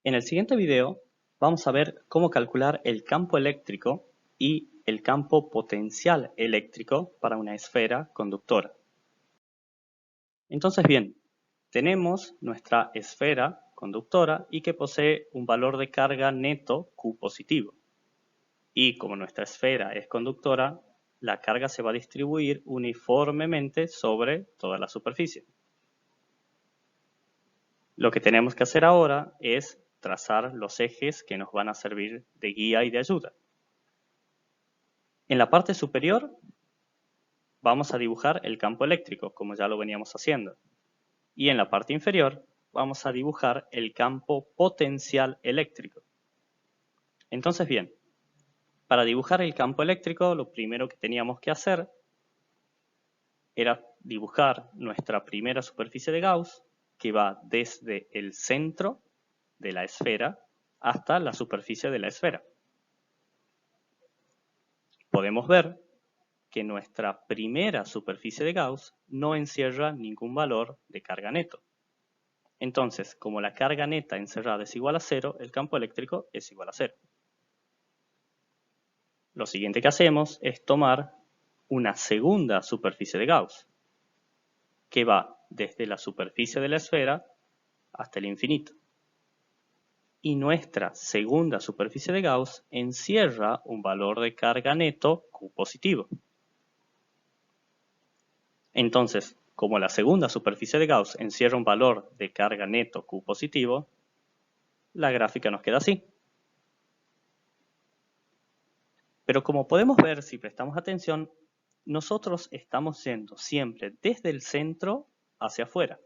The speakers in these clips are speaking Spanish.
En el siguiente video vamos a ver cómo calcular el campo eléctrico y el campo potencial eléctrico para una esfera conductora. Entonces bien, tenemos nuestra esfera conductora y que posee un valor de carga neto Q positivo. Y como nuestra esfera es conductora, la carga se va a distribuir uniformemente sobre toda la superficie. Lo que tenemos que hacer ahora es trazar los ejes que nos van a servir de guía y de ayuda. En la parte superior vamos a dibujar el campo eléctrico, como ya lo veníamos haciendo. Y en la parte inferior vamos a dibujar el campo potencial eléctrico. Entonces bien, para dibujar el campo eléctrico lo primero que teníamos que hacer era dibujar nuestra primera superficie de Gauss, que va desde el centro de la esfera hasta la superficie de la esfera. Podemos ver que nuestra primera superficie de Gauss no encierra ningún valor de carga neto. Entonces, como la carga neta encerrada es igual a 0, el campo eléctrico es igual a 0. Lo siguiente que hacemos es tomar una segunda superficie de Gauss, que va desde la superficie de la esfera hasta el infinito. Y nuestra segunda superficie de Gauss encierra un valor de carga neto Q positivo. Entonces, como la segunda superficie de Gauss encierra un valor de carga neto Q positivo, la gráfica nos queda así. Pero como podemos ver si prestamos atención, nosotros estamos yendo siempre desde el centro hacia afuera.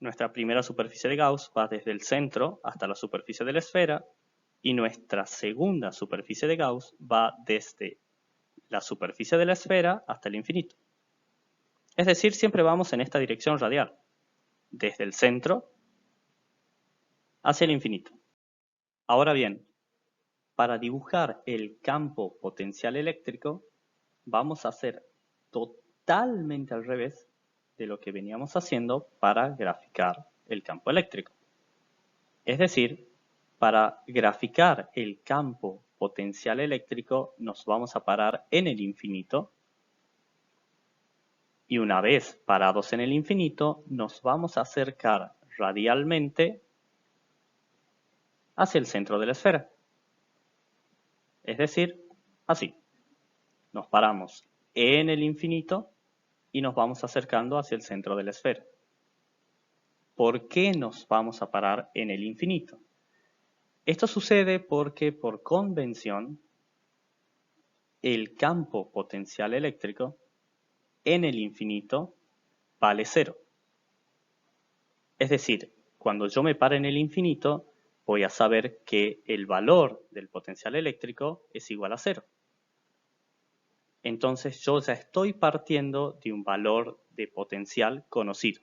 Nuestra primera superficie de Gauss va desde el centro hasta la superficie de la esfera y nuestra segunda superficie de Gauss va desde la superficie de la esfera hasta el infinito. Es decir, siempre vamos en esta dirección radial, desde el centro hacia el infinito. Ahora bien, para dibujar el campo potencial eléctrico, vamos a hacer totalmente al revés de lo que veníamos haciendo para graficar el campo eléctrico. Es decir, para graficar el campo potencial eléctrico nos vamos a parar en el infinito y una vez parados en el infinito nos vamos a acercar radialmente hacia el centro de la esfera. Es decir, así. Nos paramos en el infinito y nos vamos acercando hacia el centro de la esfera. ¿Por qué nos vamos a parar en el infinito? Esto sucede porque por convención el campo potencial eléctrico en el infinito vale 0. Es decir, cuando yo me pare en el infinito voy a saber que el valor del potencial eléctrico es igual a 0. Entonces yo ya estoy partiendo de un valor de potencial conocido.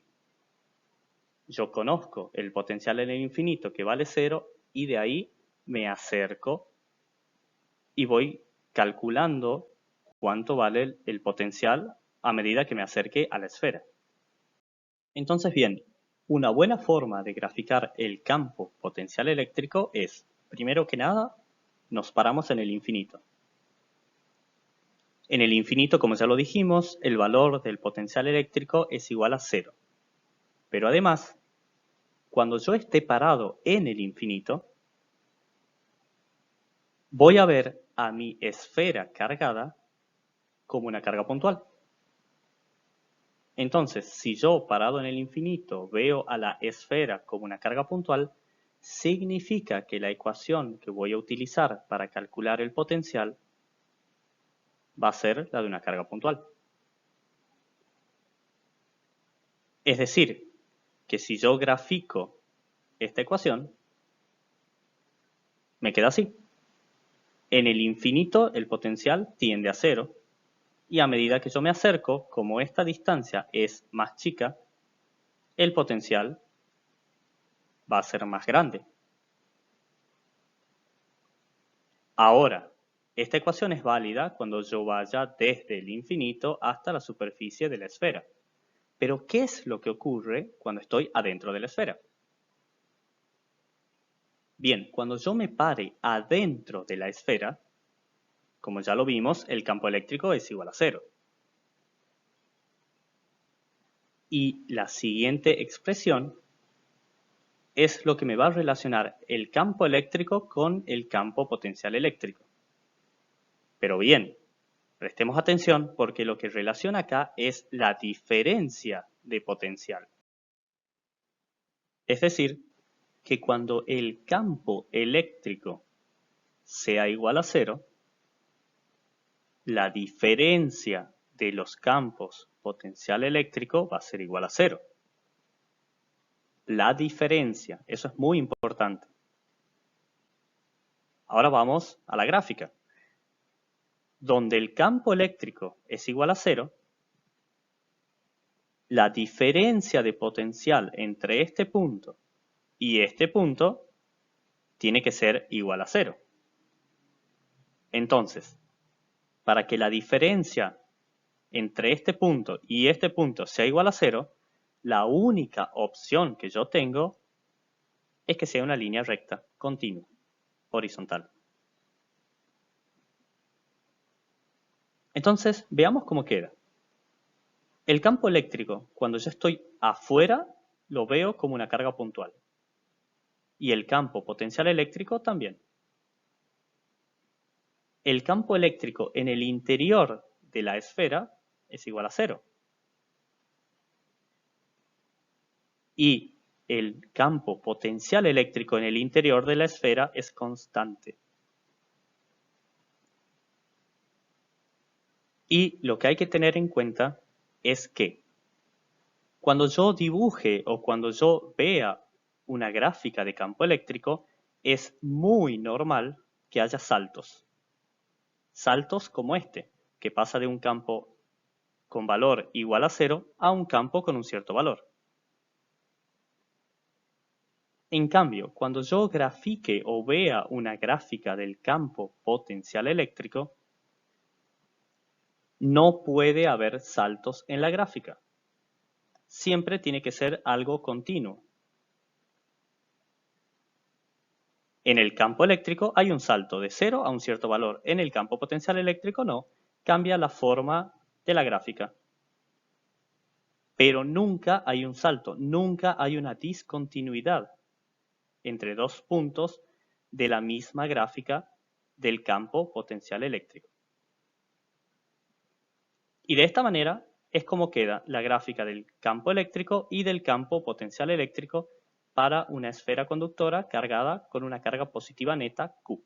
Yo conozco el potencial en el infinito que vale 0 y de ahí me acerco y voy calculando cuánto vale el potencial a medida que me acerque a la esfera. Entonces bien, una buena forma de graficar el campo potencial eléctrico es, primero que nada, nos paramos en el infinito. En el infinito, como ya lo dijimos, el valor del potencial eléctrico es igual a 0. Pero además, cuando yo esté parado en el infinito, voy a ver a mi esfera cargada como una carga puntual. Entonces, si yo parado en el infinito veo a la esfera como una carga puntual, significa que la ecuación que voy a utilizar para calcular el potencial va a ser la de una carga puntual. Es decir, que si yo grafico esta ecuación, me queda así. En el infinito el potencial tiende a 0 y a medida que yo me acerco, como esta distancia es más chica, el potencial va a ser más grande. Ahora, esta ecuación es válida cuando yo vaya desde el infinito hasta la superficie de la esfera. Pero, ¿qué es lo que ocurre cuando estoy adentro de la esfera? Bien, cuando yo me pare adentro de la esfera, como ya lo vimos, el campo eléctrico es igual a 0. Y la siguiente expresión es lo que me va a relacionar el campo eléctrico con el campo potencial eléctrico. Pero bien, prestemos atención porque lo que relaciona acá es la diferencia de potencial. Es decir, que cuando el campo eléctrico sea igual a 0, la diferencia de los campos potencial eléctrico va a ser igual a 0. La diferencia, eso es muy importante. Ahora vamos a la gráfica. Donde el campo eléctrico es igual a 0, la diferencia de potencial entre este punto y este punto tiene que ser igual a 0. Entonces, para que la diferencia entre este punto y este punto sea igual a 0, la única opción que yo tengo es que sea una línea recta, continua, horizontal. Entonces, veamos cómo queda. El campo eléctrico, cuando yo estoy afuera, lo veo como una carga puntual. Y el campo potencial eléctrico también. El campo eléctrico en el interior de la esfera es igual a 0. Y el campo potencial eléctrico en el interior de la esfera es constante. Y lo que hay que tener en cuenta es que cuando yo dibuje o cuando yo vea una gráfica de campo eléctrico, es muy normal que haya saltos. Saltos como este, que pasa de un campo con valor igual a 0 a un campo con un cierto valor. En cambio, cuando yo grafique o vea una gráfica del campo potencial eléctrico, no puede haber saltos en la gráfica. Siempre tiene que ser algo continuo. En el campo eléctrico hay un salto de 0 a un cierto valor. En el campo potencial eléctrico no. Cambia la forma de la gráfica. Pero nunca hay un salto, nunca hay una discontinuidad entre dos puntos de la misma gráfica del campo potencial eléctrico. Y de esta manera es como queda la gráfica del campo eléctrico y del campo potencial eléctrico para una esfera conductora cargada con una carga positiva neta Q.